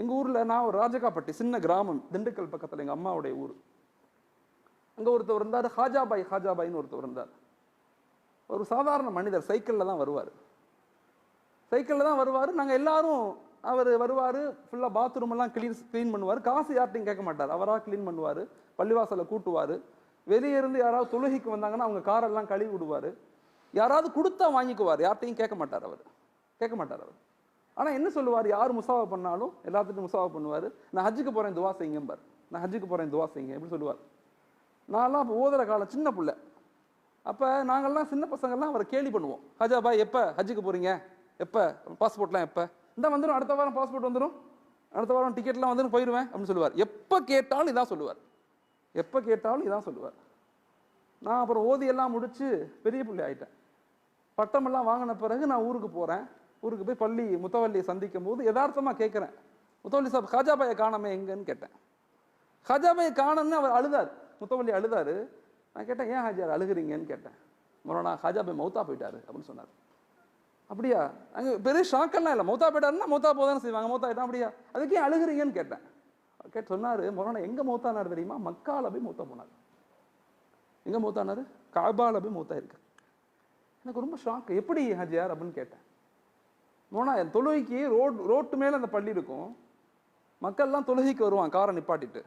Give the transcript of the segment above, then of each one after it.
எங்கள் ஊரில் நான் ஒரு ராஜகாப்பட்டி சின்ன கிராமம், திண்டுக்கல் பக்கத்தில் எங்கள் அம்மாவுடைய ஊர். அங்கே ஒருத்தர் இருந்தார், ஹாஜாபாயின்னு ஒருத்தர் இருந்தார். ஒரு சாதாரண மனிதர், சைக்கிளில் தான் வருவார். நாங்கள் எல்லாரும் அவர் வருவார், ஃபுல்லாக பாத்ரூம் எல்லாம் க்ளீன் பண்ணுவார். காசு யார்ட்டையும் கேட்க மாட்டார், அவராக க்ளீன் பண்ணுவார். பள்ளிவாசலை கூட்டுவார். வெளியே இருந்து யாராவது தொழுகைக்கு வந்தாங்கன்னா அவங்க காரெல்லாம் கழுவி விடுவார். யாராவது கொடுத்தா வாங்கிக்குவார், யார்ட்டையும் கேட்க மாட்டார் அவர். ஆனால் என்ன சொல்லுவார், யார் முசாவா பண்ணாலும் எல்லாத்துட்டும் முசாவா பண்ணுவார். நான் ஹஜ்ஜுக்கு போகிறேன் துவா செய்யுங்கம்பார். எப்படி சொல்லுவார். நான்லாம் அப்போ ஓதுற காலம், சின்ன பிள்ளை. அப்போ நாங்கள்லாம் சின்ன பசங்கள்லாம் அவரை கேலி பண்ணுவோம். ஹஜா பாய் எப்போ ஹஜ்ஜுக்கு போகிறீங்க, எப்போ பாஸ்போர்ட்லாம் எப்போ, இந்த வந்துடும், அடுத்த வாரம் பாஸ்போர்ட் வந்துடும், அடுத்த வாரம் டிக்கெட்லாம் வந்துடும், போயிடுவேன் அப்படின்னு சொல்லுவார். எப்போ கேட்டாலும் இதான் சொல்லுவார். நான் அப்புறம் ஓதியெல்லாம் முடித்து பெரிய பிள்ளை ஆகிட்டேன். பட்டமெல்லாம் வாங்கின பிறகு நான் ஊருக்கு போகிறேன். ஊருக்கு போய் முத்தவல்லியை சந்திக்கும் போது யதார்த்தமாக கேட்குறேன், முத்தவல்லி சாப் ஹாஜாபாயை காணாமே எங்கன்னு கேட்டேன். ஹாஜாபாயை காணன்னு அவர் அழுதார், முத்தவல்லி அழுதார். நான் கேட்டேன், ஏன் ஹாஜியார் அழுகிறீங்கன்னு கேட்டேன். மொரோனா ஹாஜாபாய் மௌத்தா போயிட்டாரு அப்படின்னு சொன்னார். அப்படியா? அங்கே பெரிய ஷாக்கெல்லாம் இல்லை. மௌத்தா போயிட்டாருன்னா மௌத்தா போதானே செய்வாங்க, மௌத்தா ஆகிட்டா அப்படியா, அதுக்கே அழுகிறீங்கன்னு கேட்டேன். சொன்னார், மொரோனா எங்கே மௌத்தானார் தெரியுமா, மக்கால போய் மௌத்தா போனார். எங்கே மௌத்தானார்? காபால போய் மௌத்தா இருக்கு. எனக்கு ரொம்ப ஷாக். எப்படி ஹாஜியார் அப்படின்னு கேட்டேன். மொரோனா என் தொழுகைக்கு ரோட்டு மேலே அந்த பள்ளி இருக்கும், மக்கள்லாம் தொழுகைக்கு வருவான் காரை நிப்பாட்டிட்டு.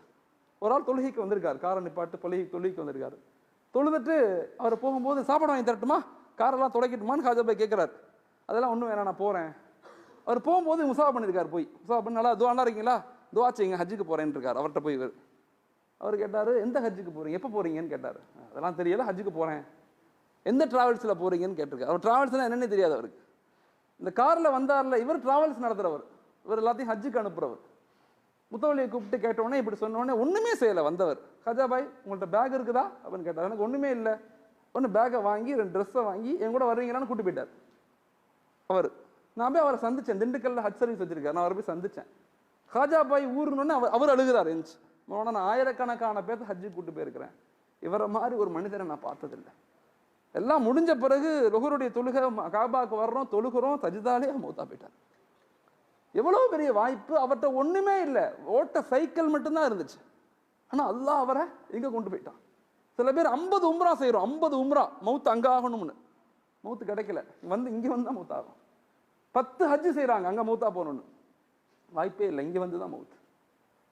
ஒரு ஆள் தொழுகைக்கு வந்திருக்காரு, காரை நிப்பாட்டு தொழுகைக்கு வந்திருக்காரு. தொழுதுட்டு அவர் போகும்போது சாப்பாடு வாங்கி தரட்டுமா, காரெல்லாம் துடைக்கட்டுமான்னு ஹாஜாபாய் கேட்குறாரு. அதெல்லாம் ஒன்றும் வேணாம், நான் போகிறேன். அவர் போகும்போது முசாவா பண்ணியிருக்காரு. முசாவா பண்ணி நல்லா துவா இருக்கீங்களா, துவா செய்யுங்க, ஹஜ்ஜுக்கு போகிறேன்னு இருக்கார். அவர்கிட்ட போய் அவர் கேட்டார், எந்த ஹஜ்ஜுக்கு போகிறீங்க, எப்போ போகிறீங்கன்னு கேட்டார். அதெல்லாம் தெரியல, ஹஜ்ஜுக்கு போகிறேன். எந்த ட்ராவல்ஸில் போகிறீங்கன்னு கேட்டிருக்காரு. அவர் ட்ராவல்ஸ்லாம் என்னென்னு தெரியாது அவருக்கு. இந்த காரில் வந்தார்ல, இவர் ட்ராவல்ஸ் நடத்துகிறவர், இவர் எல்லாத்தையும் ஹஜ்ஜுக்கு அனுப்புகிறவர். முத்தவல்லியை கூப்பிட்டு கேட்டோடனே இப்படி சொன்னோடனே ஒன்றுமே செய்யலை வந்தவர். ஹாஜாபாய் உங்கள்கிட்ட பேக் இருக்குதா அப்படின்னு கேட்டார். எனக்கு ஒன்றுமே இல்லை. ஒன்று பேக்கை வாங்கி 2 ட்ரெஸ்ஸை வாங்கி என் கூட வர்றீங்களான்னு கூப்பிட்டு போயிட்டார் அவர். நான் போய் அவரை சந்தித்தேன், திண்டுக்கல்ல ஹஜ் சர்வீஸ் வச்சிருக்காரு, நான் அவரை போய் சந்தித்தேன். ஹாஜாபாய் ஊருன்னு அவர் அழுகிறார். இருந்துச்சு, நான் ஆயிரக்கணக்கான பேர்த்து ஹஜ்ஜுக்கு கூப்பிட்டு போயிருக்கிறேன், இவரை மாதிரி ஒரு மனிதரை நான் பார்த்ததில்லை. எல்லாம் முடிஞ்ச பிறகு லுஹருடைய தொழுகை காபாக்கு வர்றோம், தொழுகிறோம், சஜிதாலே மௌத்தா போயிட்டார். எவ்வளவு பெரிய வாய்ப்பு. அவர்கிட்ட ஒண்ணுமே இல்லை, ஓட்ட சைக்கிள் மட்டும்தான் இருந்துச்சு. ஆனா அல்லாஹ் அவரை எங்க கொண்டு போயிட்டான். சில பேர் 50 உம்ரா செய்யறோம், 50 உம்ரா, மவுத்து அங்க ஆகணும்னு, மவுத்து கிடைக்கல, இங்க வந்து தான் மவுத்து ஆகும். 10 ஹஜ்ஜு செய்யறாங்க, அங்க மவுத்தா போகணும்னு, வாய்ப்பே இல்லை, இங்க வந்து தான் மவுத்து.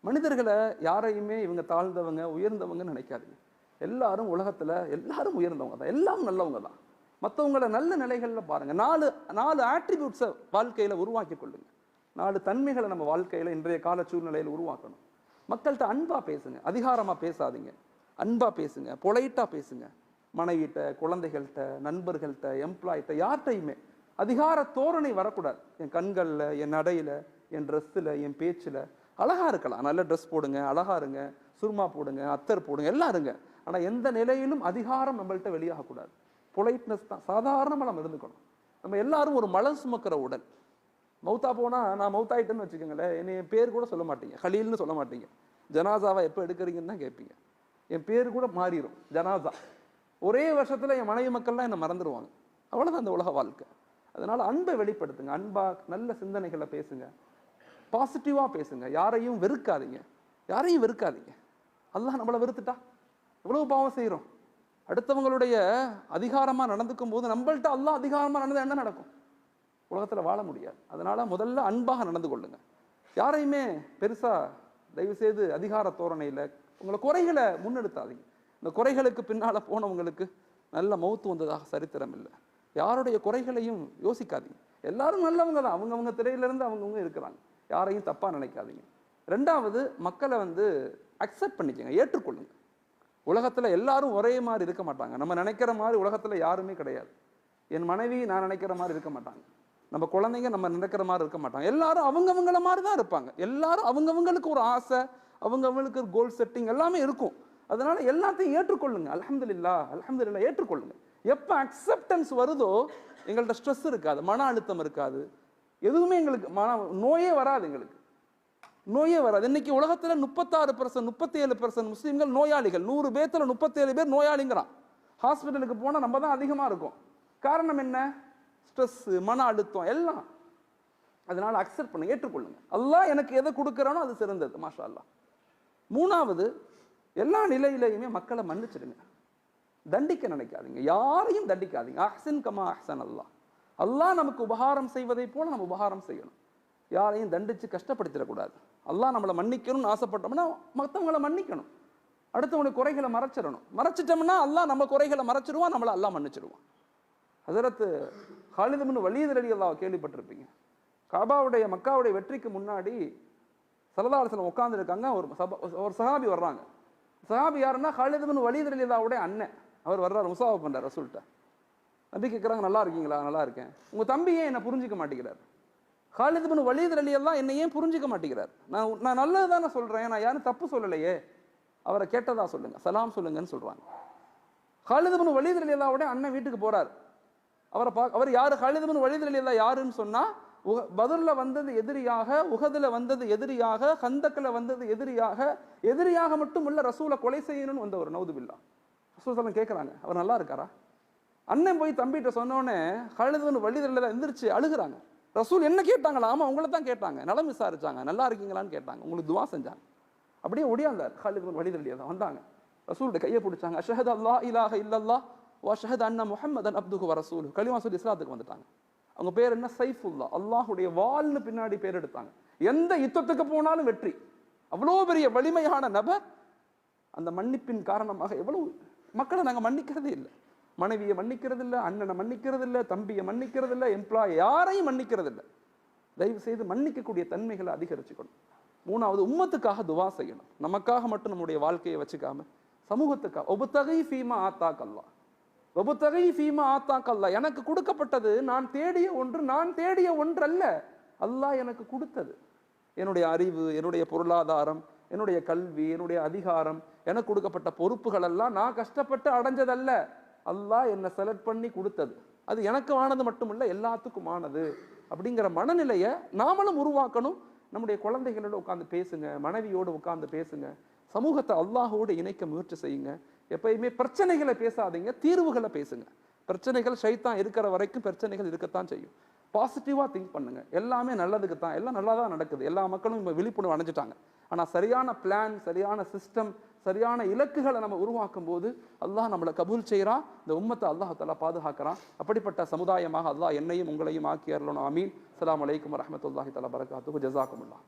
மனிதர்களை யாரையுமே இவங்க தாழ்ந்தவங்க உயர்ந்தவங்கன்னு நினைக்காதீங்க. எல்லாரும் உலகத்துல எல்லாரும் உயர்ந்தவங்க தான், எல்லாம் நல்லவங்க தான். மற்றவங்கள நல்ல நிலைகள்ல பாருங்க. 4 ஆட்ரிபியூட்ஸை வாழ்க்கையில உருவாக்கி கொள்ளுங்க. 4 தன்மைகளை நம்ம வாழ்க்கையில இன்றைய கால சூழ்நிலையில் உருவாக்கணும். மக்கள்கிட்ட அன்பா பேசுங்க, அதிகாரமா பேசாதீங்க, அன்பா பேசுங்க, பொலைட்டா பேசுங்க. மனைவிட்ட, குழந்தைகள்கிட்ட, நண்பர்கள்ட்ட, எம்ப்ளாய்கிட்ட, யார்கிட்டையுமே அதிகார தோரணை வரக்கூடாது. என் கண்கள்ல, என் நடையில, என் ட்ரெஸ்ஸில், என் பேச்சில் அழகா இருக்கலாம். நல்ல ட்ரெஸ் போடுங்க, அழகா இருங்க, சுருமா போடுங்க, அத்தர் போடுங்க, எல்லாம் இருங்க. ஆனா எந்த நிலையிலும் அதிகாரம் நம்மள்கிட்ட வெளியாகக்கூடாது. பொலைட்னஸ் தான், சாதாரணமாக நம்ம இருந்துக்கணும். நம்ம எல்லாரும் ஒரு மலம் சுமக்கிற உடல். மௌத்தா போனால் நான் மௌத்தாயிட்டேன்னு வச்சுக்கோங்களேன், என்னை என் பேர் கூட சொல்ல மாட்டீங்க, ஹலீல்னு சொல்ல மாட்டீங்க. ஜனாசாவை எப்போ எடுக்கிறீங்கன்னு தான் கேட்பீங்க. என் பேர் கூட மாறிடும், ஜனாசா. ஒரே வருஷத்தில் என் மனைவி மக்கள்லாம் என்னை மறந்துடுவாங்க. அவ்வளோதான் அந்த உலக வாழ்க்கை. அதனால் அன்பை வெளிப்படுத்துங்க, அன்பா நல்ல சிந்தனைகளை பேசுங்க, பாசிட்டிவாக பேசுங்க. யாரையும் வெறுக்காதீங்க. அல்லாஹ் நம்மளை வெறுத்துட்டா எவ்வளவு பாவம் செய்கிறோம். அடுத்தவங்களுடைய அதிகாரமாக நடந்துக்கும் போது நம்மள்ட்ட அல்லாஹ் அதிகாரமாக நடந்தால் என்ன நடக்கும்? உலகத்தில் வாழ முடியாது. அதனால முதல்ல அன்பாக நடந்து கொள்ளுங்க. யாரையுமே பெருசா தயவு செய்து அதிகார தோரணையில் உங்களை குறைகளை முன்னெடுத்தாதீங்க. இந்த குறைகளுக்கு பின்னால போனவங்களுக்கு நல்ல மௌத்து வந்ததாக சரித்திரம் இல்லை. யாருடைய குறைகளையும் யோசிக்காதீங்க. எல்லாரும் நல்லவங்க தான், அவங்கவுங்க திரையிலிருந்து அவங்கவுங்க இருக்கிறாங்க. யாரையும் தப்பா நினைக்காதீங்க. 2வது, மக்களை அக்செப்ட் பண்ணிக்கங்க, ஏற்றுக்கொள்ளுங்க. உலகத்துல எல்லாரும் ஒரே மாதிரி இருக்க மாட்டாங்க. நம்ம நினைக்கிற மாதிரி உலகத்துல யாருமே கிடையாது. என் மனைவி நான் நினைக்கிற மாதிரி இருக்க மாட்டாங்க, நம்ம குழந்தைங்க நம்ம நினைக்கிற மாதிரி இருக்க மாட்டாங்க. எல்லாரும் அவங்கவங்கள மாதிரி தான் இருப்பாங்க. எல்லாரும் அவங்கவங்களுக்கு ஒரு ஆசை, அவங்கவங்களுக்கு ஒரு கோல் செட்டிங் எல்லாமே இருக்கும். அதனால எல்லாத்தையும் ஏற்றுக்கொள்ளுங்க. அல்ஹம்துலில்லாஹ் ஏற்றுக்கொள்ளுங்க. எப்ப அக்செப்டன்ஸ் வருதோ எங்கள்கிட்ட ஸ்ட்ரெஸ் இருக்காது, மன அழுத்தம் இருக்காது, எதுவுமே எங்களுக்கு நோயே வராது. எங்களுக்கு நோயே வராது. இன்னைக்கு உலகத்துல 36%, 37% முஸ்லீம்கள் நோயாளிகள். 100 பேர்த்துல 37 பேர் நோயாளிங்கிறான். ஹாஸ்பிட்டலுக்கு போனா நம்ம தான் அதிகமா இருக்கும். காரணம் என்ன? ஸ்ட்ரெஸ், மன அழுத்தம் எல்லாம். அதனால அக்செப்ட் பண்ணுங்க, ஏற்றுக்கொள்ளுங்க. அல்லாஹ் எனக்கு எதை கொடுக்குறானோ அது சிறந்தது. மாஷா அல்லாஹ். மூணாவது, எல்லா நிலையிலையுமே மக்களை மன்னிச்சிடுங்க. தண்டிக்க நினைக்காதீங்க, யாரையும் தண்டிக்காதீங்க. அஹ்சன் கமா அஹ்சன் அல்லாஹ். அல்லாஹ் நமக்கு உபகாரம் செய்வதை போல நம்ம உபகாரம் செய்யணும். யாரையும் தண்டிச்சு கஷ்டப்படுத்திடக்கூடாது. அல்லாஹ் நம்மளை மன்னிக்கணும்னு ஆசைப்பட்டோம்னா மற்றவங்களை மன்னிக்கணும். அடுத்தவங்களுடைய குறைகளை மறைச்சிட்டோம்னா அல்லாஹ் நம்ம குறைகளை மறைச்சிடுவான், நம்மளை அல்லாஹ் மன்னிச்சிடுவான். ஹஸரத் காலித் இப்னு வலீத் ரலியல்லாஹு கேள்விப்பட்டிருப்பீங்க. காபாவுடைய மக்காவுடைய வெற்றிக்கு முன்னாடி ஸல்லல்லாஹு அலைஹி வஸல்லம் உட்கார்ந்து இருக்காங்க. ஒரு சஹாபி வர்றாங்க. சஹாபி யாருன்னா காலித் இப்னு வலீத் ரலியல்லாஹுடைய அண்ணன். அவர் வர்றாரு, முசாஃபா பண்றார் ரசூல்கிட்ட. நபி கேட்குறாங்க, நல்லா இருக்கீங்களா? நல்லா இருக்கேன். உங்க தம்பி ஏன் என்ன புரிஞ்சிக்க மாட்டேங்கிறார்? காலித் இப்னு வலீத் ரலியல்லாஹு என்னை ஏன் புரிஞ்சிக்க மாட்டேங்கிறார்? நான் நல்லது தானே சொல்றேன், நான் யாரும் தப்பு சொல்லலையே. அவரை கேட்டதா சொல்லுங்க, சலாம் சொல்லுங்கன்னு சொல்றாங்க. காலித் இப்னு வலீத் ரலியல்லாஹுடைய அண்ணன் வீட்டுக்கு போறார். அவர் யாரு? காலித் இப்னு வலீத் ரலியல்லாஹு யாருன்னு சொன்னா, பத்ர்ல வந்தது எதிரியாக, உஹதுல வந்தது எதிரியாக, கந்தக்ல வந்தது எதிரியாக மட்டும் இல்ல, ரசூலை கொலை செய்யணும்னு வந்த ஒரு நௌதுபில்லா. ரசூல் ஸல்லல்லாஹு கேட்கறாங்க, அவர் நல்லா இருக்காரா? அண்ணன் போய் தம்பிகிட்ட சொன்னோடனே காலித் இப்னு வலீத் ரலியல்லாஹு எந்திரிச்சு அழுகுறாங்க. ரசூல் என்ன கேட்டாங்களா? ஆமா, உங்களை தான் கேட்டாங்க, நலம் விசாரிச்சாங்க, நல்லா இருக்கீங்களான்னு கேட்டாங்க, உங்களுக்கு துவா செஞ்சாங்க. அப்படியே ஒடியாந்தார் காலித் இப்னு வலீத் ரலியல்லாஹு வந்தாங்க, ரசூலுடைய கையை பிடிச்சாங்க. அஷ்ஹது அல்லா இலாஹ இல்லல்லாஹ் வ அஷ்ஹது அன்ன முஹம்மதன் அப்துஹு வ ரசூலுஹு. கலிமா சொல்லி இஸ்லாத்துக்கு வந்துட்டாங்க. அவங்க பேர் என்ன? சைஃபுல்லா, அல்லாஹுடைய வாள்னு பின்னாடி பேர் எடுத்தாங்க. எந்த யுத்தத்துக்கு போனாலும் வெற்றி. அவ்வளோ பெரிய வலிமையான நபர். அந்த மன்னிப்பின் காரணமாக எவ்வளவு மக்களை நாங்கள் மன்னிக்கிறதே இல்லை. மனைவியை மன்னிக்கிறது இல்லை, அண்ணனை மன்னிக்கிறது இல்லை, தம்பியை மன்னிக்கிறது இல்லை, எம்ப்ளாய் யாரையும் மன்னிக்கிறது இல்லை. தயவு செய்து மன்னிக்கக்கூடிய தன்மைகளை அதிகரிச்சுக்கணும். மூணாவது, உம்மத்துக்காக துவா செய்யணும். நமக்காக மட்டும் நம்முடைய வாழ்க்கையை வச்சுக்காம சமூகத்துக்காக. ஒபுத்தகை ஃபீமா ஆத்தாக் அல்லாஹ், ஒபுத்தகை ஃபீமா ஆத்தாக் அல்லாஹ். எனக்கு கொடுக்கப்பட்டது நான் தேடிய ஒன்று அல்ல, அல்லாஹ் எனக்கு கொடுத்தது. என்னுடைய அறிவு, என்னுடைய பொருளாதாரம், என்னுடைய கல்வி, என்னுடைய அதிகாரம், எனக்கு கொடுக்கப்பட்ட பொறுப்புகள் எல்லாம் நான் கஷ்டப்பட்டு அடைஞ்சதல்ல, அல்லாஹ் என்னை செலக்ட் பண்ணி கொடுத்தது. அது எனக்கு ஆனது மட்டுமில்லை, எல்லாத்துக்கும் ஆனது. அப்படிங்கிற மனநிலையை நாமளும் உருவாக்கணும். நம்முடைய குழந்தைகளோட உட்காந்து பேசுங்க, மனைவியோடு உட்காந்து பேசுங்க, சமூகத்தை அல்லாஹோடு இணைக்க முயற்சி செய்யுங்க. எப்பயுமே பிரச்சனைகளை பேசாதீங்க, தீர்வுகளை பேசுங்க. பிரச்சனைகள் ஷைத்தான் இருக்கிற வரைக்கும் பிரச்சனைகள் இருக்கத்தான் செய்யும். பாசிட்டிவா திங்க் பண்ணுங்க. எல்லாமே நல்லதுக்கு தான், எல்லாம் நல்லா தான் நடக்குது. எல்லா மக்களும் இப்போ விழிப்புணர்வு அடைஞ்சிட்டாங்க. ஆனால் சரியான பிளான், சரியான சிஸ்டம், சரியான இலக்குகளை நம்ம உருவாக்கும் போது அல்லாஹ் நம்மளை கபூல் செய்கிறான். இந்த உம்மத்தை அல்லாஹ் தஆலா பாதுகாக்கிறான். அப்படிப்பட்ட சமுதாயமாக அல்லாஹ் என்னையும் உங்களையும் ஆக்கி அருளணும். ஆமீன். அஸ்ஸலாமு அலைக்கும் வரஹ்மத்துல்லாஹி தஆலா பரகாத்துஹு. ஜஸாக்குமுல்லாஹ்.